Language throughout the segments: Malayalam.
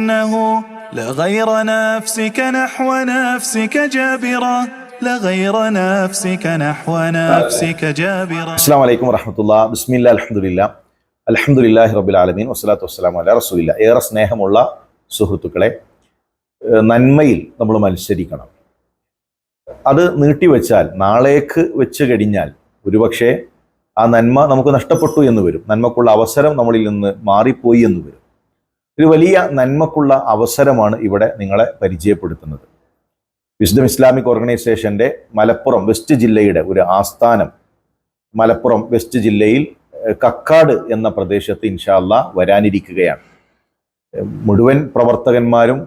إنه لغير نفسك نحو نفسك جابرا لغير نفسك نحو نفسك جابرا. السلام عليكم ورحمة الله. بسم الله الحمد لله رب العالمين والصلاة والسلام على رسول الله. ഏറെ സ്നേഹമുള്ള സുഹൃത്തുക്കളെ, നന്മയിൽ നമ്മൾ മത്സരിക്കണം. അത് നീട്ടിവെച്ചാൽ, നാളേക്ക് വെച്ച് കഴിഞ്ഞാൽ ഒരുപക്ഷെ ആ നന്മ നമുക്ക് നഷ്ടപ്പെട്ടു എന്ന് വരും. നന്മക്കുള്ള അവസരം നമ്മളിൽ നിന്ന് മാറിപ്പോയി എന്ന് വരും. ഒരു വലിയ നന്മക്കുള്ള അവസരമാണ് ഇവിടെ നിങ്ങളെ പരിചയപ്പെടുത്തുന്നത്. വിസ്ഡം ഇസ്ലാമിക് ഓർഗനൈസേഷൻ്റെ മലപ്പുറം വെസ്റ്റ് ജില്ലയുടെ ഒരു ആസ്ഥാനം മലപ്പുറം വെസ്റ്റ് ജില്ലയിൽ കക്കാട് എന്ന പ്രദേശത്ത് ഇൻഷാ അല്ലാഹ് വരാനിരിക്കുകയാണ്. മുഴുവൻ പ്രവർത്തകന്മാരും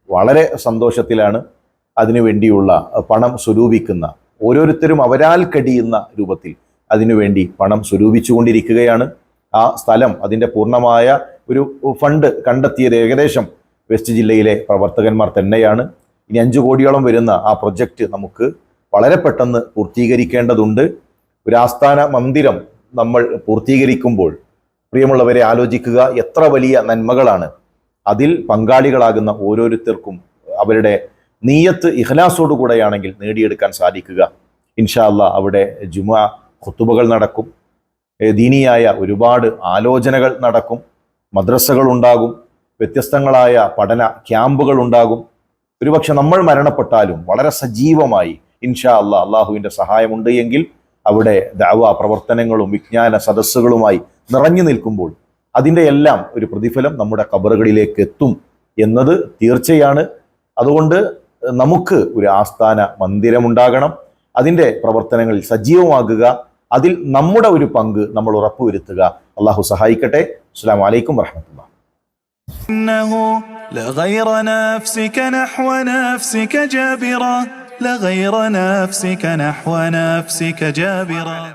വളരെ സന്തോഷത്തിലാണ്. അതിനുവേണ്ടിയുള്ള പണം സ്വരൂപിക്കുന്ന ഓരോരുത്തരും അവരാൽ കഴിയുന്ന രൂപത്തിൽ അതിനുവേണ്ടി പണം സ്വരൂപിച്ചുകൊണ്ടിരിക്കുകയാണ്. ആ സ്ഥലം, അതിൻ്റെ പൂർണ്ണമായ ഒരു ഫണ്ട് കണ്ടെത്തിയത് ഏകദേശം വെസ്റ്റ് ജില്ലയിലെ പ്രവർത്തകന്മാർ തന്നെയാണ്. ഇനി 5 കോടിയോളം വരുന്ന ആ പ്രൊജക്റ്റ് നമുക്ക് വളരെ പെട്ടെന്ന് പൂർത്തീകരിക്കേണ്ടതുണ്ട്. ഒരു ആസ്ഥാന മന്ദിരം നമ്മൾ പൂർത്തീകരിക്കുമ്പോൾ പ്രിയമുള്ളവരെ ആലോചിക്കുക, എത്ര വലിയ നന്മകളാണ് അതിൽ പങ്കാളികളാകുന്ന ഓരോരുത്തർക്കും അവരുടെ നീയത്ത് ഇഖ്ലാസോടുകൂടെയാണെങ്കിൽ നേടിയെടുക്കാൻ സാധിക്കുക. ഇൻഷാ അല്ലാഹ് അവിടെ ജുമുഅ ഖുതുബകൾ നടക്കും, ദീനിയായ ഒരുപാട് ആലോചനകൾ നടക്കും, മദ്രസകൾ ഉണ്ടാകും, വ്യത്യസ്തങ്ങളായ പഠന ക്യാമ്പുകൾ ഉണ്ടാകും. ഒരുപക്ഷെ നമ്മൾ മരണപ്പെട്ടാലും വളരെ സജീവമായി ഇൻഷാ അല്ലാഹ് അള്ളാഹുവിൻ്റെ സഹായമുണ്ട് എങ്കിൽ അവിടെ ദഅവ പ്രവർത്തനങ്ങളും വിജ്ഞാന സദസ്സുകളുമായി നിറഞ്ഞു നിൽക്കുമ്പോൾ അതിൻ്റെ എല്ലാം ഒരു പ്രതിഫലം നമ്മുടെ ഖബറുകളിലേക്ക് എത്തും എന്നത് തീർച്ചയാണ്. അതുകൊണ്ട് നമുക്ക് ഒരു ആസ്ഥാന മന്ദിരമുണ്ടാകണം, അതിൻ്റെ പ്രവർത്തനങ്ങളിൽ സജീവമാകുക, അതിൽ നമ്മുടെ ഒരു പങ്ക് നമ്മൾ ഉറപ്പുവരുത്തുക. അള്ളാഹു സഹായിക്കട്ടെ. അസ്സലാമു അലൈക്കും വറഹ്മത്തുള്ളാഹി. إنه لغير نفسك نحو نفسك جابرا لغير نفسك نحو نفسك جابرا.